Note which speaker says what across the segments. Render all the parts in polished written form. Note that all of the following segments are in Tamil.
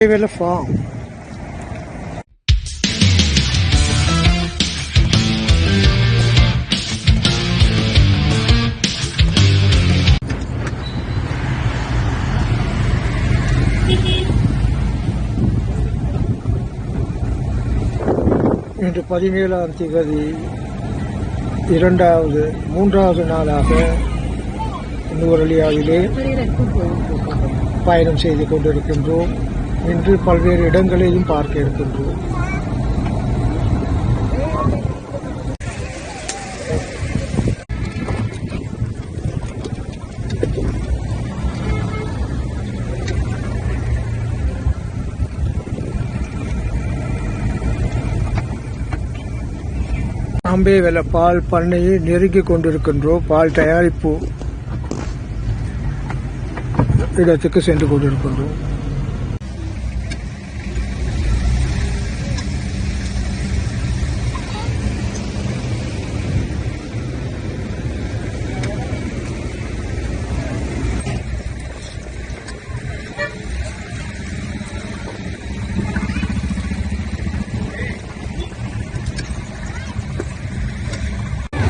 Speaker 1: Farm. இன்று 17ஆம் தேதி மூன்றாவது நாளாக நுவரெலியாவிலே பயணம் செய்து கொண்டிருக்கின்றோம். இன்று பல்வேறு இடங்களையும் பார்க்க இருக்கின்றோம். அம்பேவெல பால் பண்ணையை நெருங்கிக் கொண்டிருக்கின்றோம். பால் தயாரிப்பு இடத்துக்கு சென்று கொண்டிருக்கின்றோம்.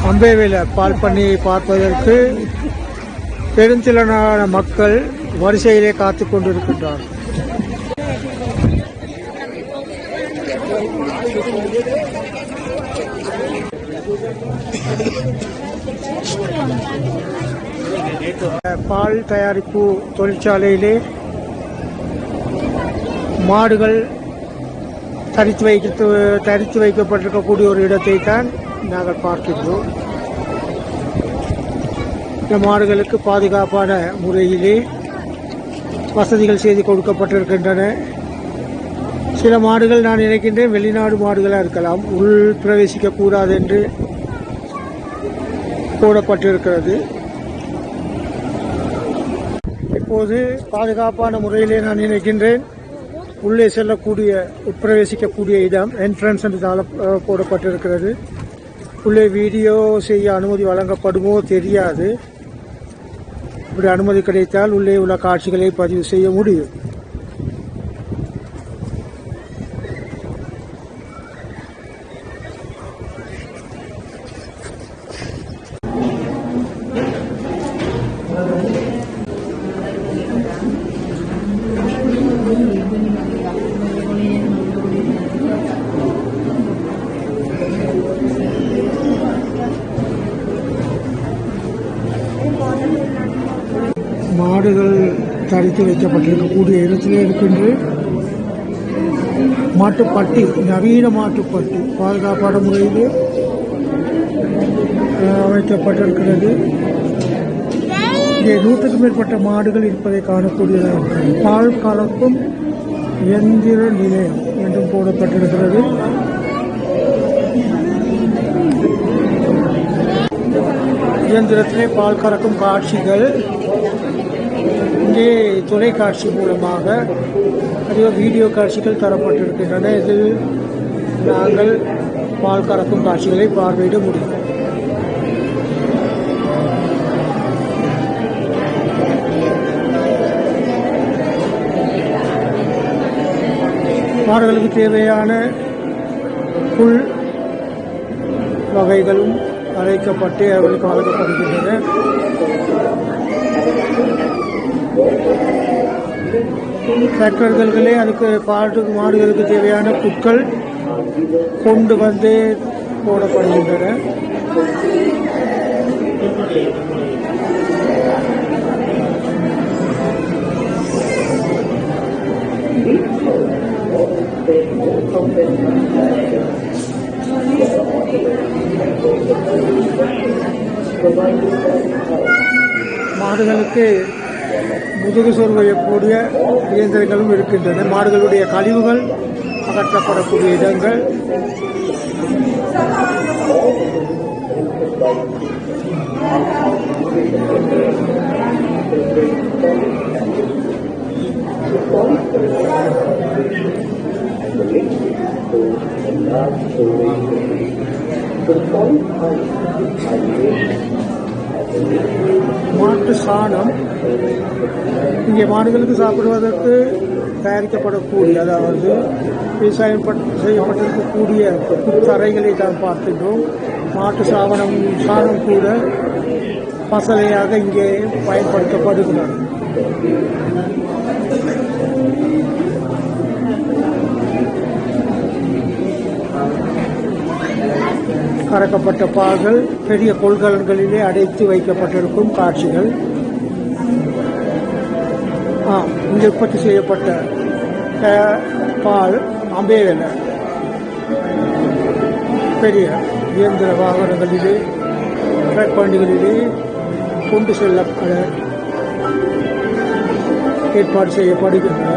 Speaker 1: அம்பேவெல பால் பண்ணையை பார்ப்பதற்கு பெருந்திரளான மக்கள் வரிசையிலே காத்துக் கொண்டிருக்கின்றார். பால் தயாரிப்பு தொழிற்சாலையிலே மாடுகள் தரித்து வைக்கப்பட்டிருக்கக்கூடிய ஒரு இடத்தை தான் நாங்கள் பார்க்கின்றோம். இந்த மாடுகளுக்கு பாதுகாப்பான முறையிலே வசதிகள் செய்து கொடுக்கப்பட்டிருக்கின்றன. சில மாடுகள் நான் நினைக்கின்றேன் வெளிநாடு மாடுகளாக இருக்கலாம், உள் பிரவேசிக்க கூடாது என்று போடப்பட்டிருக்கிறது. இப்போது பாதுகாப்பான முறையிலே நான் நினைக்கின்றேன் உள்ளே செல்லக்கூடிய உட்பிரவேசிக்கக்கூடிய இடம் என்ட்ரன்ஸ் என்று போடப்பட்டிருக்கிறது. உள்ளே வீடியோ செய்ய அனுமதி வழங்கப்படுமோ தெரியாது. இப்படி அனுமதி கிடைத்தால் உள்ளே உள்ள காட்சிகளை பதிவு செய்ய முடியும். மாடுகள் தரித்து வைக்கப்பட்டிருக்கக்கூடிய இடத்திலே இருக்கின்ற மாட்டுப்பட்டி, நவீன மாட்டுப்பட்டி பாதுகாப்பான முறையில் அமைக்கப்பட்டிருக்கிறது. இங்கே 100க்கும் மேற்பட்ட மாடுகள் இருப்பதை காணக்கூடியதாக பால் கலக்கும் எந்திர நிலையம் என்றும் போடப்பட்டிருக்கிறது. இயந்திரத்திலே பால் கறக்கும் காட்சிகள் இங்கே தொலைக்காட்சி மூலமாக அதிக வீடியோ காட்சிகள் தரப்பட்டிருக்கின்றன. இதில் நாங்கள் பால் கறக்கும் காட்சிகளை பார்வையிட முடியும். மாடுகளுக்கு தேவையான புல் வகைகளும் அழைக்கப்பட்டு அவர்களுக்கு வழங்கப்படுகின்றன. டிராக்டர்களே அதுக்கு மாடுகளுக்கு தேவையான புட்கள் கொண்டு வந்து போடப்படுகின்றன. மாடுகளுக்கு முதுகு சொருகக்கூடிய இயந்திரங்களும் இருக்கின்றன. மாடுகளுடைய கழிவுகள் அகற்றப்படக்கூடிய இடங்கள். மாட்டு சாணம் இங்கே மாடுகளுக்கு சாப்பிடுவதற்கு தயாரிக்கப்படக்கூடிய, அதாவது விவசாயம் செய்யப்பட்டிருக்கக்கூடிய தரைகளை தான் பார்க்கின்றோம். மாட்டு சாணம் கூட பசலையாக இங்கே பயன்படுத்தப்படுகிறது. கறக்கப்பட்ட பால்கள் பெரிய கொள்கலன்களிலே அடைத்து வைக்கப்பட்டிருக்கும் காட்சிகள். இங்கே உற்பத்தி செய்யப்பட்ட பால் அம்பேவெல பெரிய இயந்திர வாகனங்களிலே ட்ரக் வண்டிகளிலே கொண்டு செல்லப்பட ஏற்பாடு செய்யப்படுகின்றன.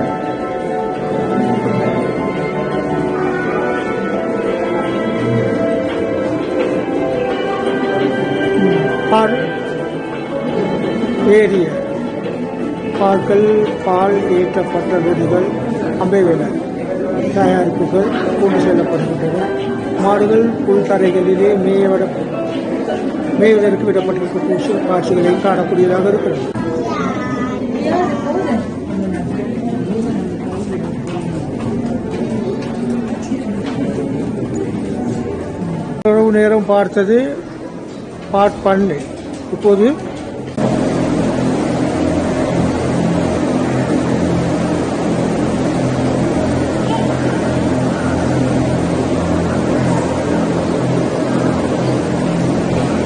Speaker 1: பால் ஏறிய பால் ஏற்றப்பட்ட வீடுகள் அம்பேவெல தயாரிப்புகள் கொண்டு செல்லப்படுகின்றன. மாடுகள் புல்தரைகளிலே மேய்வதற்கு விடப்பட்டிருக்க காட்சிகளை காணக்கூடியதாக இருக்கிறது. உறவு நேரம் பார்த்தது பார்ட் 12. இப்போது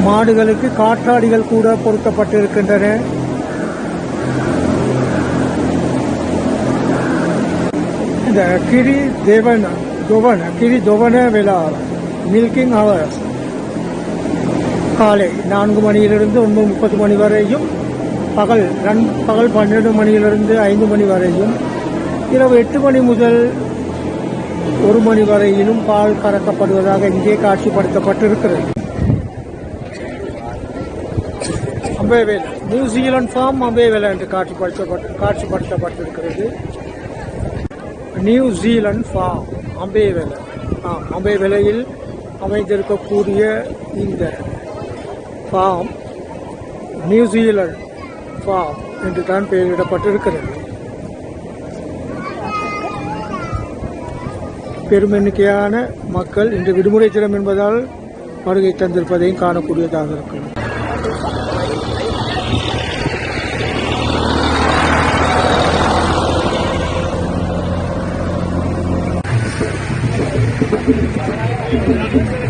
Speaker 1: மாடுகளுக்கு காற்றாடிகள் கூட பொருத்தப்பட்டிருக்கின்றன. இந்த கிரி தொவன விழா மில்கிங் ஹவர்ஸ் காலை 4 மணியிலிருந்து 9:30 மணி வரையும், பகல் 12 மணியிலிருந்து 5 மணி வரையும், இரவு 8 மணி முதல் 1 மணி வரையிலும் பால் கறக்கப்படுவதாக இங்கே காட்சிப்படுத்தப்பட்டிருக்கிறது. அம்பேவெல நியூசிலாந்து ஃபார்ம் அம்பேவெல என்று காட்சிப்படுத்தப்பட்டிருக்கிறது. New Zealand farm Ambewela. அம்பேவெலையில் அமைந்திருக்கக்கூடிய இந்த ஃபார்ம் நியூசிலாந்து ஃபார்ம் என்று தான் பெயரிடப்பட்டிருக்கிறது. பெரும் எண்ணிக்கையான மக்கள் இன்று விடுமுறை தினம் என்பதால் வருகை தந்திருப்பதையும் காணக்கூடியதாக இருக்கிறது. Thank you.